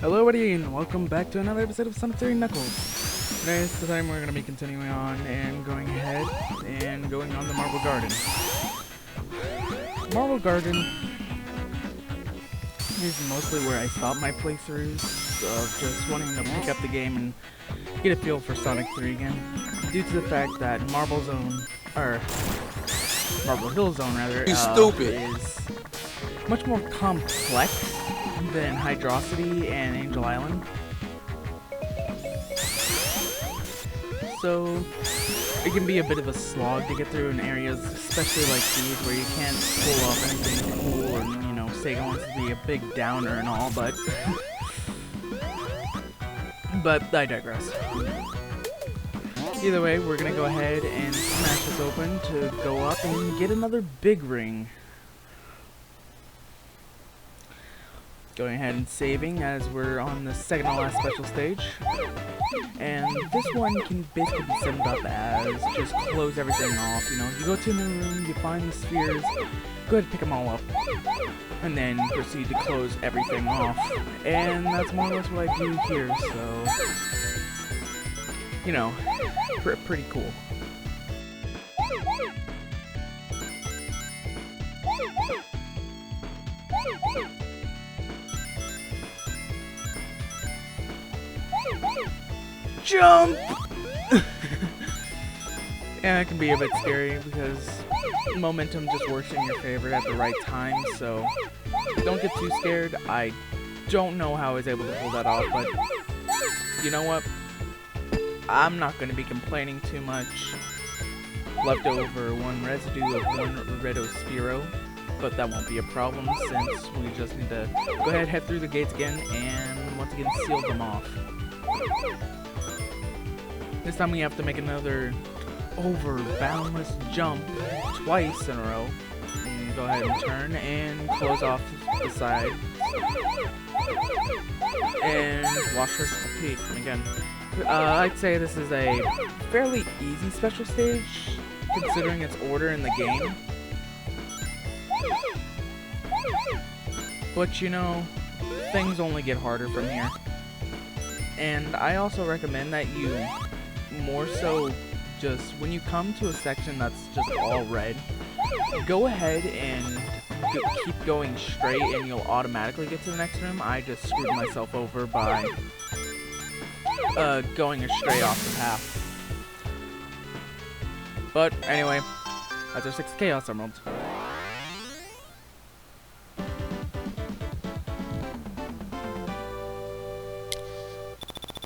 Hello everybody and welcome back to another episode of Sonic3&Knuckles. This time we're going to be continuing on and going ahead and going on the Marble Garden. Marble Garden is mostly where I stop my playthroughs of just wanting to pick up the game and get a feel for Sonic 3 again. Due to the fact that Marble Hill Zone rather, is much more complex than Hydrocity and Angel Island. So it can be a bit of a slog to get through in areas, especially like these, where you can't pull off anything cool or, you know, Sega wants to be a big downer and all, but but I digress. Either way, we're gonna go ahead and smash this open to go up and get another big ring. Going ahead and saving as we're on the second to last special stage. And this one can basically be summed up as just close everything off. You know, you go to a new room, you find the spheres, go ahead and pick them all up, and then proceed to close everything off. And that's more or less what I do here, so, you know, pretty cool. Jump! Yeah, it can be a bit scary because momentum just works in your favor at the right time, so don't get too scared. I don't know how I was able to pull that off, but you know what? I'm not going to be complaining too much. Left over one residue of one Redo Sphero, but that won't be a problem since we just need to go ahead, head through the gates again, and once again seal them off. This time we have to make another over boundless jump twice in a row. And go ahead and turn and close off the side. And watch us repeat. And again, I'd say this is a fairly easy special stage considering its order in the game. But you know, things only get harder from here. And I also recommend that you more so just when you come to a section that's just all red, go ahead and keep going straight and you'll automatically get to the next room. I just screwed myself over by going straight off the path. But anyway, that's our 6th Chaos Emerald.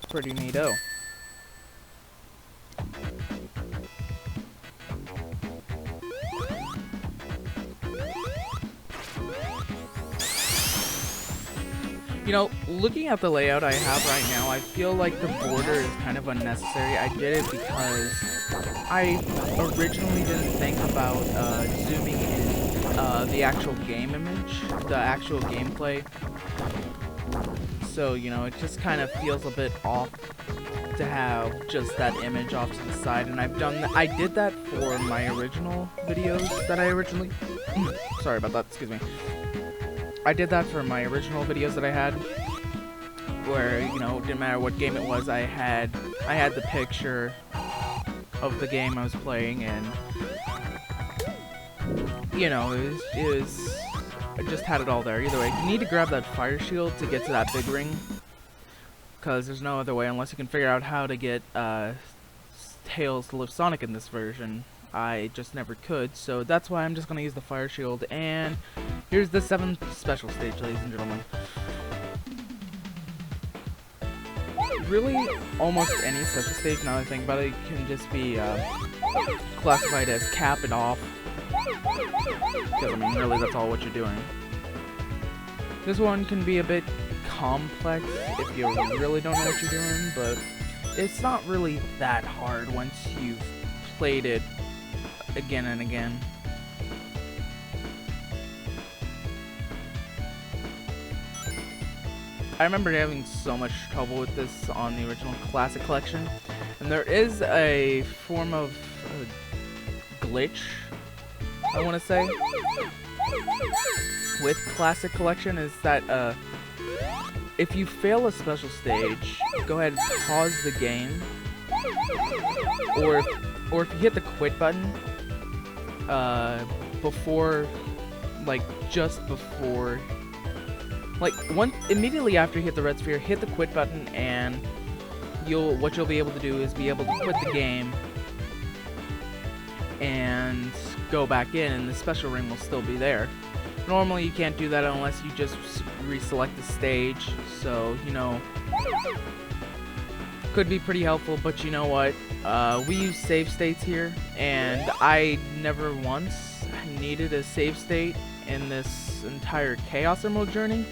Pretty neato. You know, looking at the layout I have right now, I feel like the border is kind of unnecessary. I did it because I originally didn't think about zooming in the actual game image, the actual gameplay. So, you know, it just kind of feels a bit off to have just that image off to the side, and I did that for my original videos that I originally sorry about that, excuse me. I did that for my original videos that I had, where, you know, didn't matter what game it was, I had the picture of the game I was playing, and you know, I just had it all there. Either way, you need to grab that fire shield to get to that big ring, because there's no other way unless you can figure out how to get Tails to lift Sonic in this version. I just never could, so that's why I'm just going to use the fire shield, and here's the 7th special stage, ladies and gentlemen. Really, almost any special stage, now that I think about it, can just be classified as cap it off. Because, I mean, really, that's all what you're doing. This one can be a bit complex if you really don't know what you're doing, but it's not really that hard once you've played it again and again. I remember having so much trouble with this on the original Classic Collection, and there is a form of glitch, I want to say, with Classic Collection, is that if you fail a special stage, go ahead and pause the game, or if you hit the quit button before, like just before, like immediately after you hit the red sphere, hit the quit button, and what you'll be able to do is be able to quit the game and go back in, and the special ring will still be there. Normally you can't do that unless you just reselect the stage, so you know, could be pretty helpful. But you know what, we use save states here, and I never once needed a save state in this entire Chaos Emerald journey,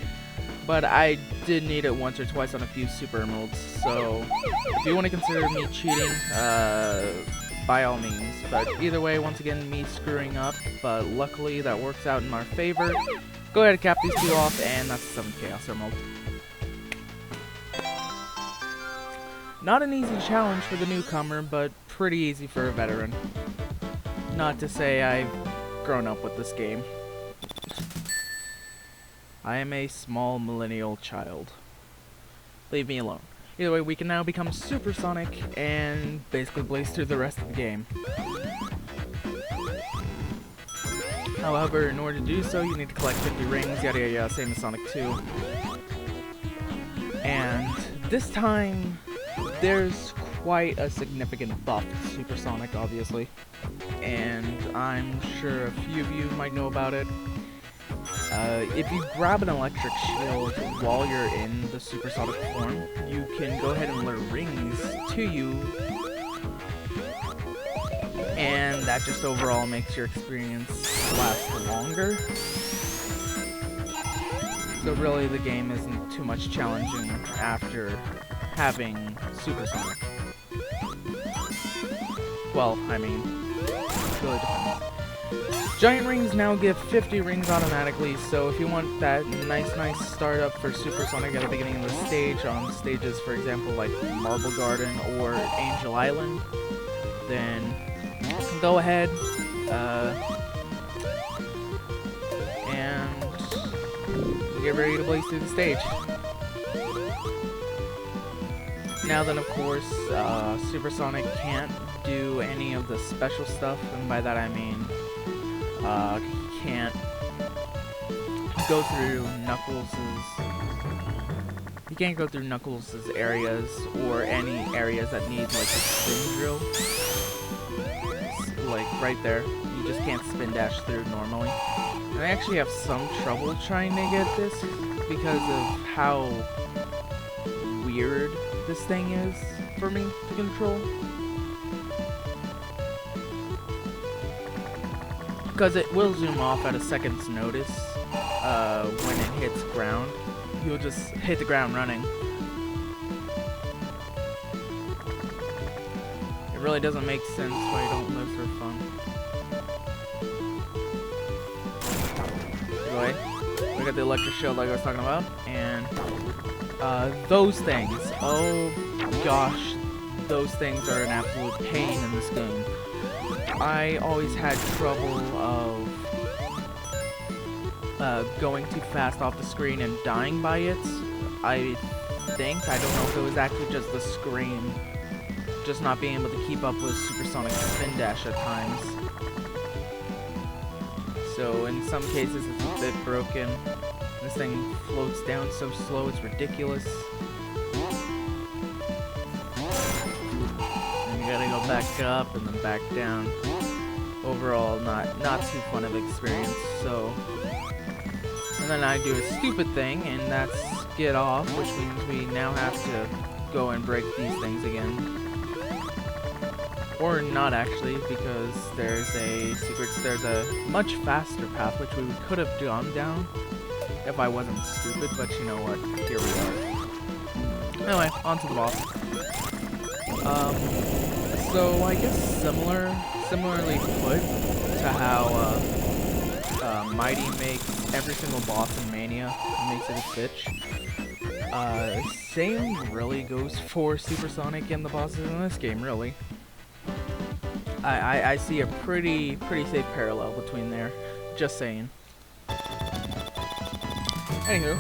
but I did need it once or twice on a few Super Emeralds. So if you want to consider me cheating, by all means. But either way, once again, me screwing up, but luckily that works out in our favor. Go ahead and cap these two off, and that's the 7th Chaos Emerald. Not an easy challenge for the newcomer, but pretty easy for a veteran. Not to say I've grown up with this game. I am a small millennial child. Leave me alone. Either way, we can now become Super Sonic and basically blaze through the rest of the game. However, in order to do so, you need to collect 50 rings, yada yada yada, same as Sonic 2. And this time, there's quite a significant buff to Super Sonic, obviously. And I'm sure a few of you might know about it. If you grab an electric shield while you're in the supersonic form, you can go ahead and lure rings to you, and that just overall makes your experience last longer. So really the game isn't too much challenging after having supersonic. Well, I mean, it really depends. Giant rings now give 50 rings automatically, so if you want that nice startup for Super Sonic at the beginning of the stage, on stages, for example, like Marble Garden or Angel Island, then go ahead and get ready to blaze through the stage. Now then, of course, Super Sonic can't do any of the special stuff, and by that I mean he can't go through Knuckles' areas, or any areas that need like a spin drill. Like right there, you just can't spin dash through normally. And I actually have some trouble trying to get this because of how weird this thing is for me to control. Because it will zoom off at a second's notice when it hits ground. You'll just hit the ground running. It really doesn't make sense why you don't live for fun. Anyway, we got the electric shield like I was talking about, and those things, oh gosh, those things are an absolute pain in this game. I always had trouble of going too fast off the screen and dying by it. I don't know if it was actually just the screen, just not being able to keep up with supersonic spin dash at times. So in some cases it's a bit broken. This thing floats down so slow it's ridiculous. And you gotta go back up and then back down. Overall, not too fun of experience. So, and then I do a stupid thing, and that's get off, which means we now have to go and break these things again. Or not actually, because there's a much faster path which we could have gone down if I wasn't stupid, but you know what, here we are. Anyway, on to the boss. So I guess similarly put to how Mighty makes every single boss in Mania, makes it a bitch. Same really goes for Super Sonic and the bosses in this game, really. I see a pretty safe parallel between there. Just saying. Anywho,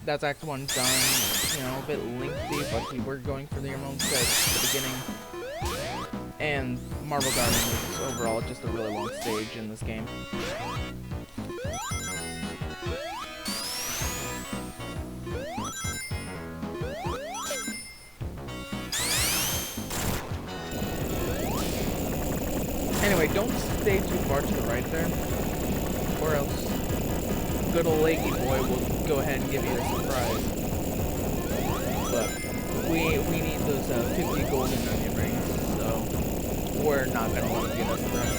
That's Act 1 done, you know, a bit lengthy, but we were going for the Emerald set at the beginning. And Marble Garden is overall just a really long stage in this game. Anyway, don't stay too far to the right there, or else good old Leggy Boy will go ahead and give you a surprise. But we need those 50 golden onion rings, so we're not gonna let him get us there.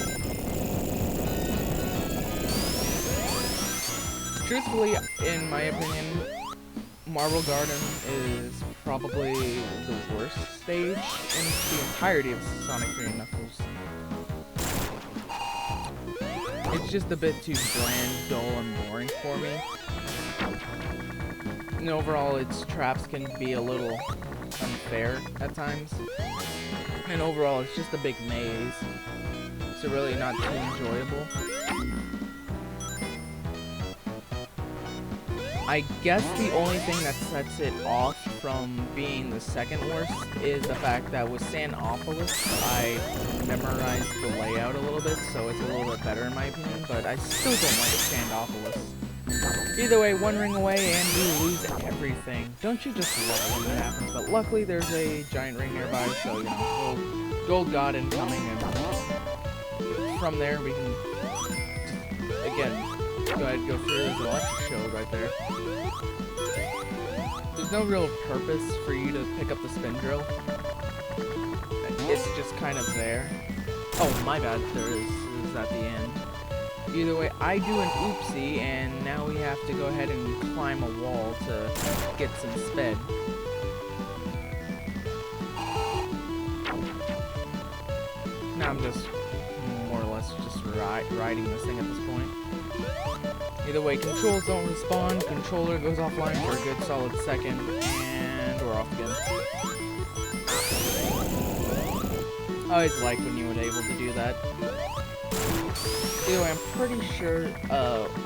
Truthfully, in my opinion, Marble Garden is probably the worst stage in the entirety of Sonic3&Knuckles. It's just a bit too bland, dull, and boring for me. And overall, its traps can be a little unfair at times. And overall, it's just a big maze. So really not too enjoyable. I guess the only thing that sets it off from being the second worst is the fact that with Sanopolis, I memorized the layout a little bit, so it's a little bit better in my opinion, but I still don't like Sanopolis. Either way, one ring away and we lose everything. Don't you just love it when that happens? But luckily there's a giant ring nearby, so you know, Gold God incoming, and from there we can just, again, go ahead and go through the electric show right there. There's no real purpose for you to pick up the spin drill. It's just kind of there. Oh, my bad, there is at the end. Either way, I do an oopsie, and now we have to go ahead and climb a wall to get some sped. Now I'm just more or less just riding this thing at this point. Either way, controls don't respawn, controller goes offline for a good solid second, and we're off again. I always like when you were able to do that. Either way, I'm pretty sure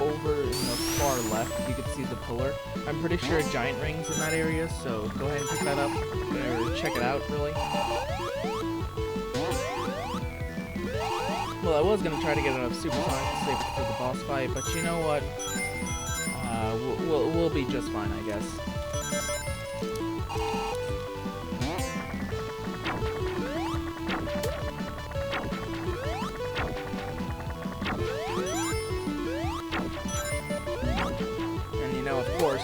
over in the far left you can see the pillar. I'm pretty sure a giant ring's in that area, so go ahead and pick that up, or check it out, really. Well, I was gonna try to get it up Supersonic to save it for the boss fight, but you know what? We'll be just fine, I guess. And you know, of course,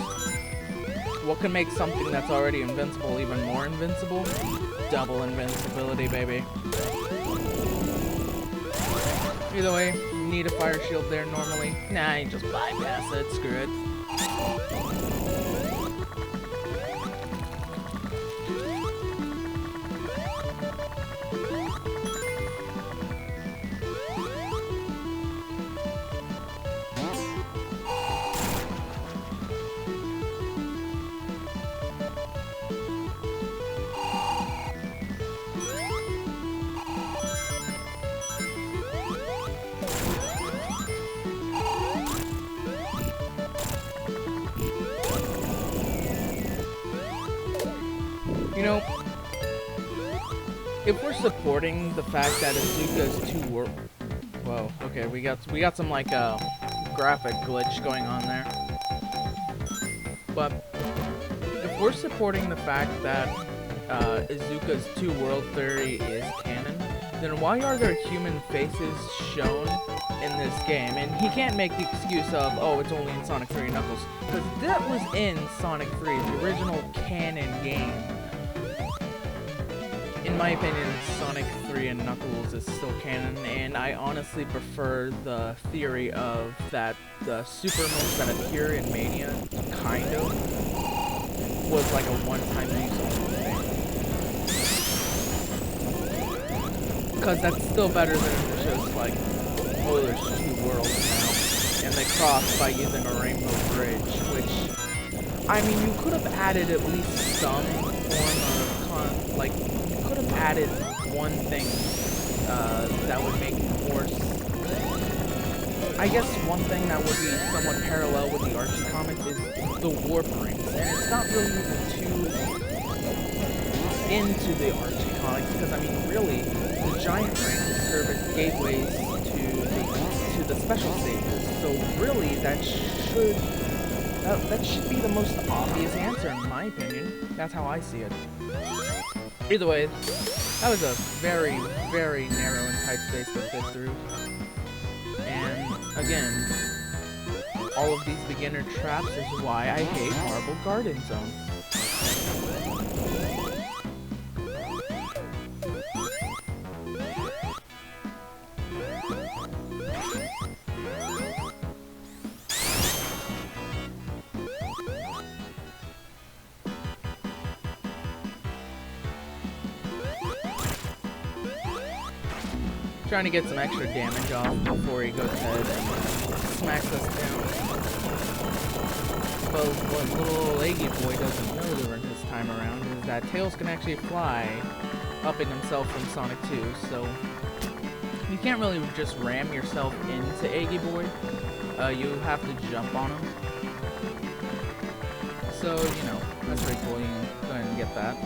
what can make something that's already invincible even more invincible? Double invincibility, baby. Either way, you need a fire shield there normally. Nah, you just bypass it, screw it. You know, if we're supporting the fact that Izuka's whoa, okay, we got some like graphic glitch going on there. But if we're supporting the fact that Izuka's two-world theory is canon, then why are there human faces shown in this game? And he can't make the excuse of, oh, it's only in Sonic 3 and Knuckles, because that was in Sonic 3, the original canon game. In my opinion, Sonic 3 and Knuckles is still canon, and I honestly prefer the theory of that the super moves that appear in Mania, kind of, was like a one-time use only thing. Because that's still better than just like, oh, there's two worlds now, and they cross by using a rainbow bridge, which, I mean, you could have added at least some form of, like, added one thing that would make more I guess one thing that would be somewhat parallel with the Archie comics is the warp rings, and it's not really even too into the Archie comics because I mean, really, the giant rings serve as gateways to the special stages. So really, that should be the most obvious answer in my opinion. That's how I see it. Either way, that was a very, very narrow and tight space to fit through. And again, all of these beginner traps is why I hate Marble Garden Zone. Trying to get some extra damage off before he goes ahead and smacks us down. But what little Eggy Boy doesn't know during his time around is that Tails can actually fly, upping himself from Sonic 2, so you can't really just ram yourself into Eggy Boy. You have to jump on him. So, you know, that's pretty cool. You can go ahead and get that.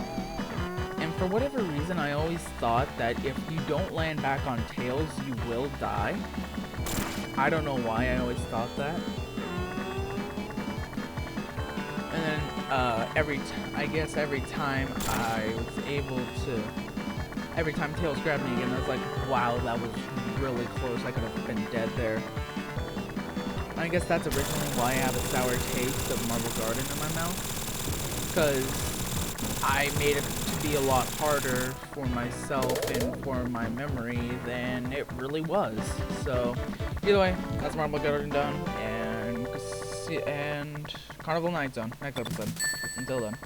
And for whatever reason, I always thought that if you don't land back on Tails, you will die. I don't know why I always thought that. And then, every time I was able to... Every time Tails grabbed me again, I was like, wow, that was really close. I could have been dead there. I guess that's originally why I have a sour taste of Marble Garden in my mouth. Because I made it to be a lot harder for myself and for my memory than it really was. So, either way, that's Marble Garden done, and Carnival Night Zone, next episode. Until then.